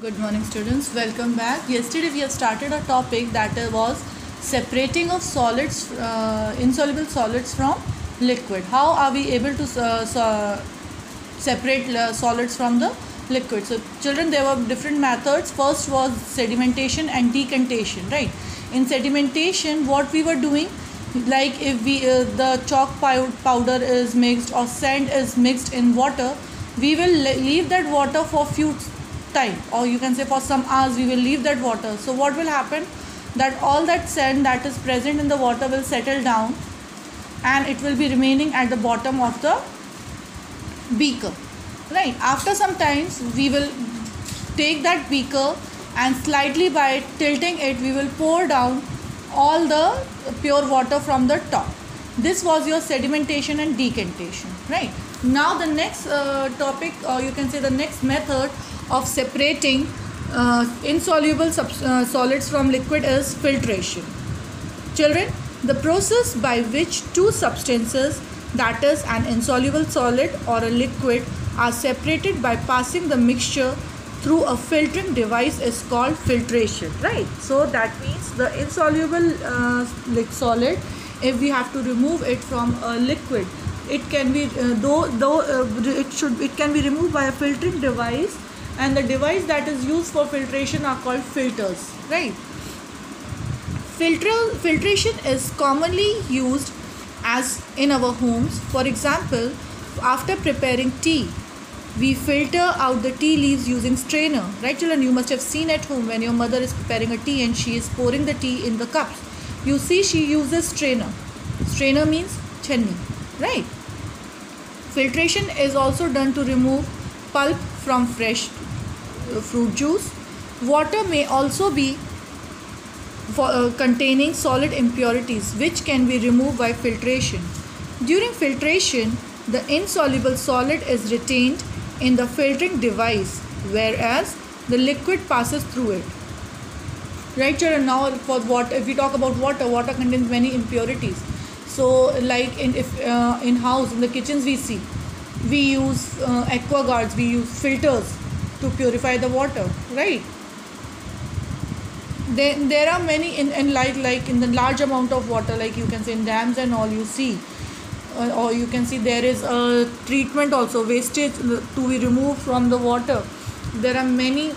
Good morning, students. Welcome back. Yesterday we have started a topic that was separating of solids, insoluble solids from liquid. How are we able to separate solids from the liquid? So, children, there were different methods. First was sedimentation and decantation. Right? In sedimentation, what we were doing, like if we the chalk powder is mixed or sand is mixed in water, we will leave that water for few time, or you can say for some hours we will leave that water. So what will happen, that all that sand that is present in the water will settle down and it will be remaining at the bottom of the beaker. Right, after some times we will take that beaker and slightly by tilting it we will pour down all the pure water from the top. This was your sedimentation and decantation. Right, now the next topic, or you can say the next method of separating insoluble solids from liquid is filtration. Children, the process by which two substances, that is an insoluble solid or a liquid, are separated by passing the mixture through a filtering device is called filtration. Right, so that means the insoluble solid, if we have to remove it from a liquid, it can be it can be removed by a filtering device, and the device that is used for filtration are called filters. Right, filtration is commonly used as in our homes. For example, after preparing tea, we filter out the tea leaves using strainer. Right, children, you must have seen at home when your mother is preparing a tea and she is pouring the tea in the cups, you see she uses strainer. Strainer means chhanni. Right, filtration is also done to remove pulp from fresh fruit juice. Water may also be containing solid impurities which can be removed by filtration. During filtration, the insoluble solid is retained in the filtering device, whereas the liquid passes through it. Right, children, now for water, if we talk about water contains many impurities. So like in house, in the kitchens we see, we use aquaguards, we use filters to purify the water. Right, there are many in like in the large amount of water, like you can say in dams and all, you see or you can see there is a treatment also, wastage to be removed from the water. There are many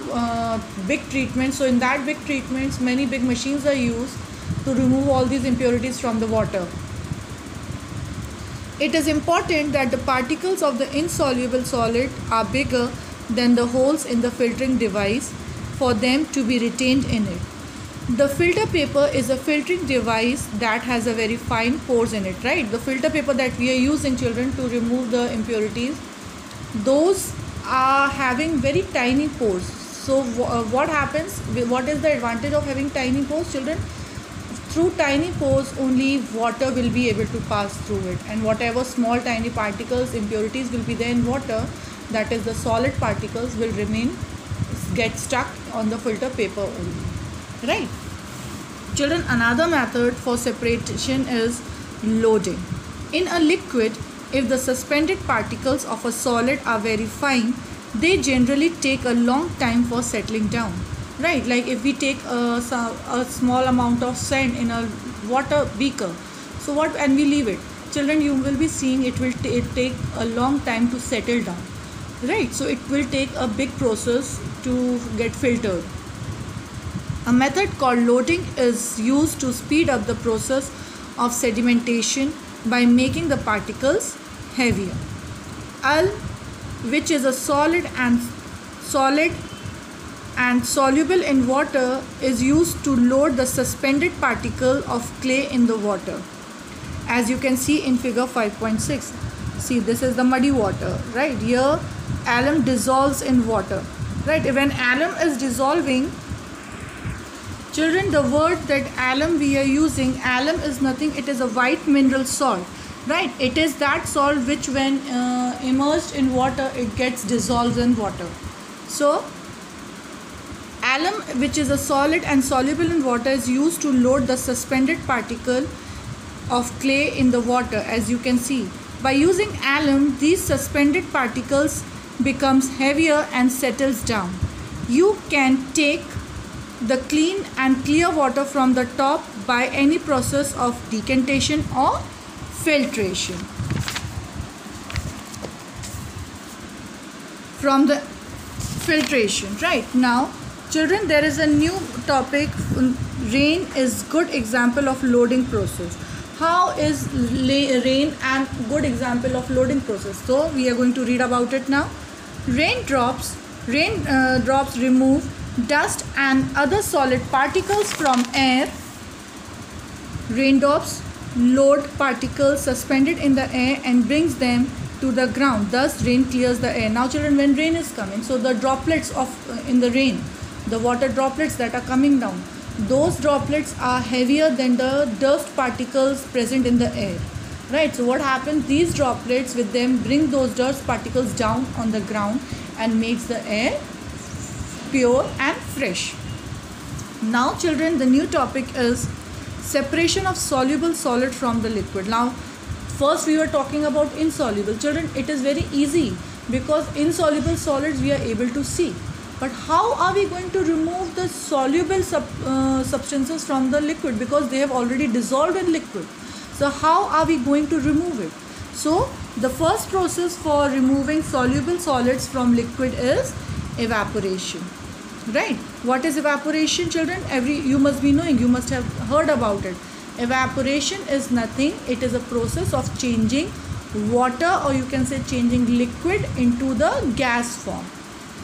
big treatments. So in that big treatments, many big machines are used to remove all these impurities from the water. It is important that the particles of the insoluble solid are bigger than the holes in the filtering device for them to be retained in it. The filter paper is a filtering device that has a very fine pores in it. Right, the filter paper that we are using, children, to remove the impurities, those are having very tiny pores. So what happens, what is the advantage of having tiny pores, children? Through tiny pores only water will be able to pass through it, and whatever small tiny particles, impurities will be there in water, that is the solid particles, will get stuck on the filter paper only. Right, children, another method for separation is loading. In a liquid, if the suspended particles of a solid are very fine, they generally take a long time for settling down. Right, like if we take a small amount of sand in a water beaker, so and we leave it, children, you will be seeing it will take a long time to settle down. Right, so it will take a big process to get filtered. A method called loading is used to speed up the process of sedimentation by making the particles heavier. Alum, which is a solid and soluble in water, is used to load the suspended particle of clay in the water, as you can see in figure 5.6. See, this is the muddy water. Right, here alum dissolves in water. Right, when alum is dissolving, children, the word that alum we are using, alum is nothing, it is a white mineral salt. Right, it is that salt which when immersed in water, it gets dissolved in water. So alum, which is a solid and soluble in water, is used to load the suspended particle of clay in the water, as you can see. By using alum, these suspended particles becomes heavier and settles down. You can take the clean and clear water from the top by any process of decantation or filtration. From the filtration, right? Now children, there is a new topic. Rain is good example of loading process. How is rain and good example of loading process? So we are going to read about it now. Raindrops remove dust and other solid particles from air. Raindrops load particles suspended in the air and brings them to the ground. Thus rain clears the air. Now children, when rain is coming, so the droplets of in the rain, the water droplets that are coming down, those droplets are heavier than the dust particles present in the air, right? So what happens, these droplets with them bring those dust particles down on the ground and makes the air pure and fresh. Now children, the new topic is separation of soluble solid from the liquid. Now first we were talking about insoluble. Children, it is very easy because insoluble solids we are able to see. But how are we going to remove the soluble substances from the liquid, because they have already dissolved in liquid? So how are we going to remove it? So the first process for removing soluble solids from liquid is evaporation, right? What is evaporation, children? You must be knowing, you must have heard about it. Evaporation is nothing, it is a process of changing water, or you can say changing liquid into the gas form,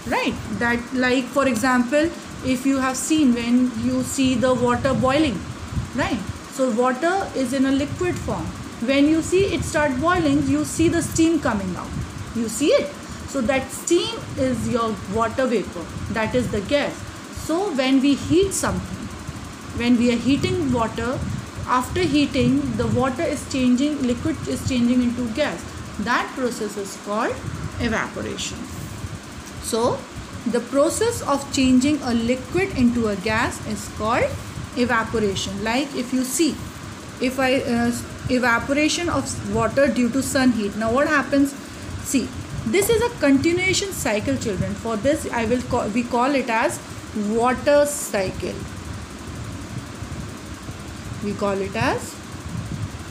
right? That, like for example, if you have seen when you see the water boiling, right? So water is in a liquid form. When you see it start boiling, you see the steam coming out, you see it. So that steam is your water vapor, that is the gas. So when we heat something, when we are heating water, after heating the water is changing, liquid is changing into gas. That process is called evaporation. So the process of changing a liquid into a gas is called evaporation. Like if you see, if evaporation of water due to sun heat. Now what happens? See, this is a continuation cycle, children. For this we call it as water cycle. We call it as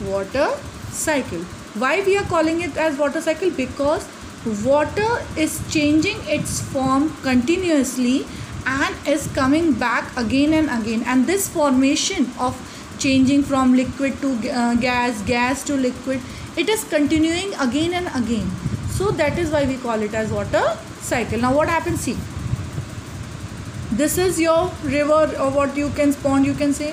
water cycle. Why we are calling it as water cycle? Because water is changing its form continuously and is coming back again and again, and this formation of changing from liquid to gas to liquid, it is continuing again and again. So that is why we call it as water cycle. Now what happens? See, this is your river, or what you can pond, you can say.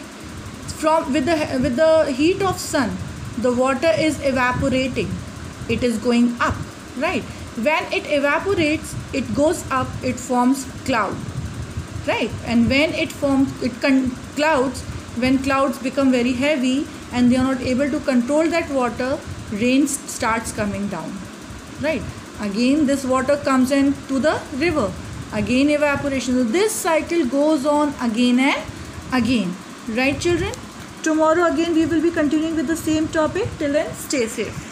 From with the heat of sun, the water is evaporating, it is going up, right? When it evaporates, it goes up, it forms cloud, right? And when it forms clouds, when clouds become very heavy and they are not able to control that water, rain starts coming down, right? Again this water comes into the river, again evaporation. So this cycle goes on again and again, right children? Tomorrow again we will be continuing with the same topic. Till then, stay safe.